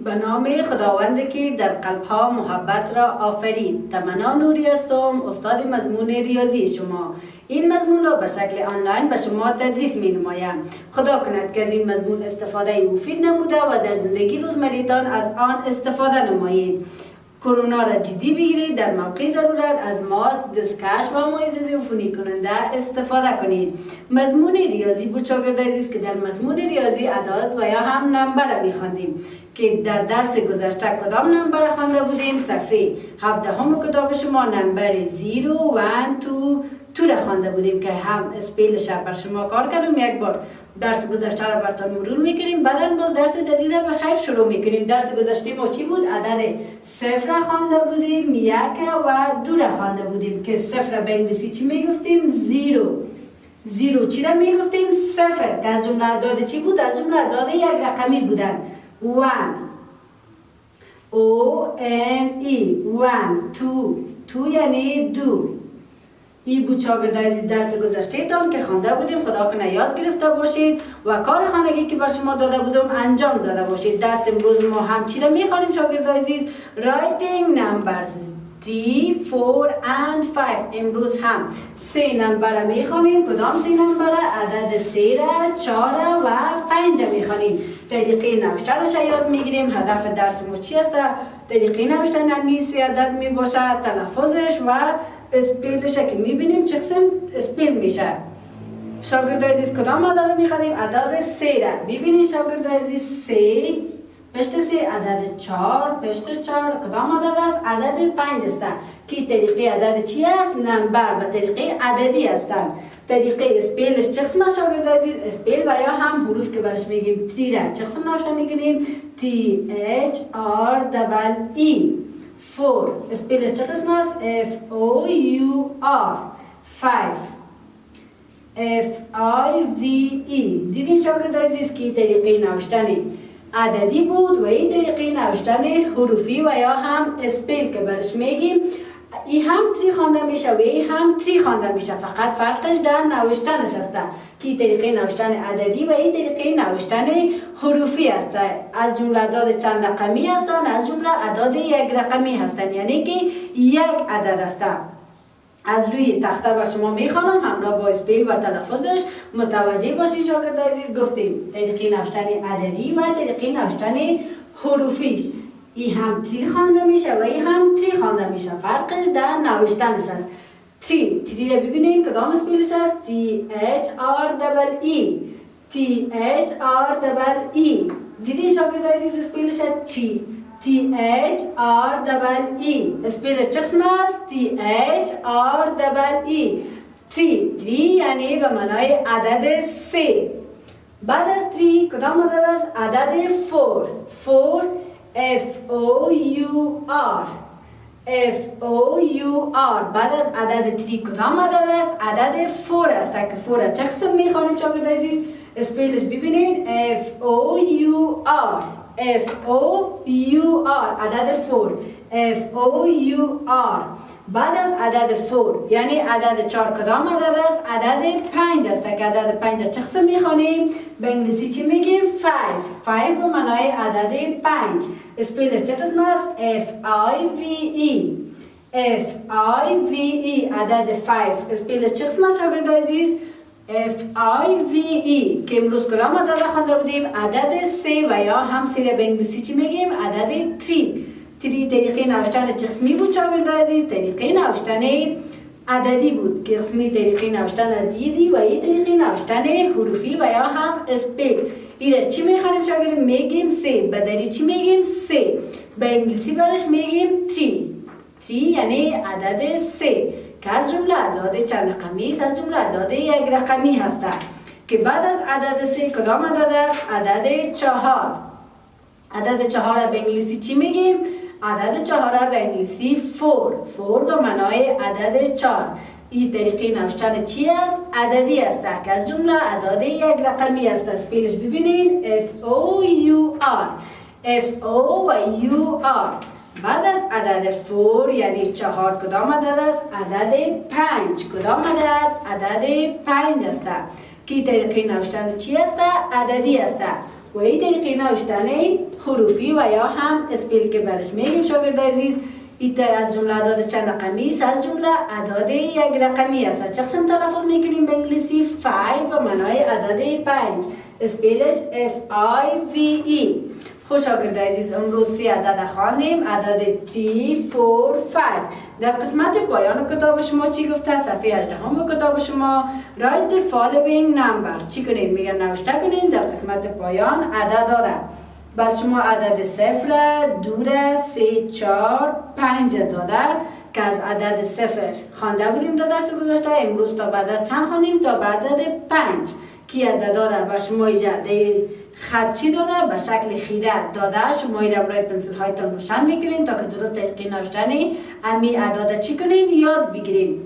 به نام خداوند که در قلب‌ها محبت را آفرید. تمنا نوری هستم، استاد مضمون ریاضی شما. این مضمون را به شکل آنلاین به شما تدریس می نمایم. خدا کند که از این مضمون استفاده مفید نموده و در زندگی روزمره‌تان از آن استفاده نمایید. کرونا را جدی بگیرید، در موقع ضرورت از ماسک، دستکش و مایع ضد عفونی کننده استفاده کنید. مضمون ریاضی بود شاگرد عزیز که در مضمون ریاضی عدد و یا هم نمبر می خواندیم که در درس گذشته کدام نمبر خوانده بودیم؟ صفحه 17 کتاب شما نمبر 0 1 2 را خوانده بودیم که هم اسپیلش بر شما کار کردیم. یک بار درس گذشته را براتون مرور میکنیم، بعدا باز درس جدید به خیر شروع میکنیم. درس گذشته ما چی بود؟ عدد 0 را خوانده بودیم، 1 و 2 را خوانده بودیم که 0 به انگلیسی چی میگفتیم؟ 0 چی را میگفتیم؟ 0 که از جمله اعداد چی بود؟ از جمله اعداد یک رقمی بودن. 1 O-N-E 1 2 یعنی 2. این بود شاگرد عزیز درس گذشته تان که خوانده بودیم. خدا کنه یاد گرفته باشید و کار خانگی که بر شما داده بودم انجام داده باشید. درس امروز ما هم چی را میخوانیم شاگرد عزیز؟ Writing numbers 3, 4 and 5. امروز هم 3 نمبر را میخوانیم. کدام 3 نمبر؟ عدد 3 را، 4 و 5 را میخوانیم. طریقه نوشتنش یاد میگیریم. هدف درس ما چی است؟ طریقه نوشتن همین 3 عدد میباشه، تلفظش و اسپیلش که میبینیم چه قسم اسپیل میشه. شاگرد عزیز کدام عدد میخوانیم؟ عدد 3 را. ببینید شاگرد عزیز 3 پشت 3 عدد 4 پشت 4 کدام عدد است؟ عدد 5 است که طریقه عدد چی است؟ نمبر و طریقه عددی هستند. طریقه اسپیلش چه قسم است شاگرد عزیز؟ اسپیل و یا هم حروف که برش میگیم 3 را چه قسم نوشته میگیم؟ T H R E 4. اسپیلش چه قسم است؟ F O U R 5 F I V E. دیدین شاگرد عزیز که طریقه نوشتن عددی بود و این طریقه نوشتن حروفی و یا هم اسپیل که برش میگیم. این هم 3 خوانده میشه و این هم 3 خوانده میشه، فقط فرقش در نوشتنش است که طریقه نوشتن عددی و این طریقه نوشتن حروفی است. از جمله اعداد چند رقمی هستند؟ از جمله اعداد یک رقمی هستند، یعنی که یک عدد است. از روی تخته بر شما میخوانم همراه با اسپیل و تلفظش متوجه باشید شاگرد عزیز. گفتیم طریقه نوشتن عددی و طریقه نوشتن حروفیش. این هم 3 خوانده میشه و این هم 3 خوانده میشه، فرقش در نوشتنش است. 3 را ببینید کدام اسپیلش است؟ T H R E T H R E. دیدین شاگرد عزیز اسپیلش است T H R E. اسپیلش چه قسم است؟ T H R E 3 یعنی به معنای عدد 3. بعد از 3 کدام عدد است؟ عدد 4 F O U R F O U R. بعد از عدد 3 کدام عدد است؟ عدد 4 است که 4 چه قسم میخوانیم شاگرد عزیز؟ اسپیلش ببینید F O U R F O U R عدد 4 F O U R. بعد از عدد 4 یعنی عدد 4 کدام عدد است؟ عدد 5 است که عدد 5 چه قسم میخوانیم؟ به انگلیسی چی میگیم؟ 5 به معنای عدد 5. اسپیلش چه قسم است؟ F I V E F I V E عدد 5. اسپیلش چه قسم است شاگرد عزیز؟ F I V E که امروز کدام عدد را خوانده بودیم؟ عدد 3 و یا هم 3 به انگلیسی چی میگیم؟ عدد 3. طریقه نوشتن چه قسمی بود شاگرد عزیز؟ طریقه نوشتن عددی بود که قسمی طریقه نوشتن عددی و این طریقه نوشتن حروفی و یا هم اسپیل. این چی میخوانیم شاگرد؟ میگیم 3. بدری چی میگیم؟ 3. به انگلیسی برش میگیم 3 یعنی عدد 3 که از جمله اعداد چند رقمی است، از جمله اعداد یک رقمی هست که بعد از عدد 3 کدام عدد است؟ عدد 4. عدد 4 به انگلیسی چی میگیم؟ عدد 4 به انگلیسی 4 به معنای عدد 4. این طریقه نوشتن چی است؟ عددی است که از جمله اعداد یک رقمی است. اسپیلش ببینین FOUR FO و UR. بعد از عدد 4 یعنی 4 کدام عدد است؟ عدد 5. کدام عدد؟ عدد 5 است که طریقه نوشتن چی است؟ عددی است و این طریقه نوشتن حروفی و یا هم اسپیل که برش میگیم شاگرد عزیز. این از جمله اعداد چند رقمی است؟ از جمله اعداد یک رقمی است. چه قسم تلفظ میکنیم به انگلیسی؟ 5 به معنای عدد 5. اسپیلش FIVE. خوش شاگرد عزیز، امروز 3 عدد خواندیم، عدد 3 4 5. در قسمت پایان کتاب شما چی گفته؟ صفحه 18 کتاب شما write the following number. چی کنید؟ میگن نوشته کنید در قسمت پایان عدد داره. بر شما عدد 0 2 3 4 5 داده که از عدد 0 خوانده بودیم در درس گذشته. امروز تا بعد چند خواندیم؟ تا بعد عدد 5 کی عدد داره بر شما خط چی داده؟ به شکل خیره داده. شما این روی پنسل هایتان روشن میکنین تا که درست طریقه نوشتنی امی اعداد چی کنین؟ یاد بگیرین.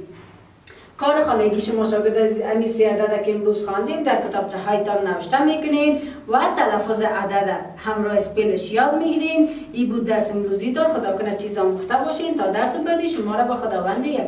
کار خانگی شما شاگرد عزیز امی 3 عدد که امروز خواندیم در کتابچه هایتان نوشته میکنین و تلفظ عدد همراه اسپلش یاد میگیرین. این بود درس امروزیتان. خدا کنه چیز آموخته باشین. تا درس بعدی شما را با خداوند یکتا.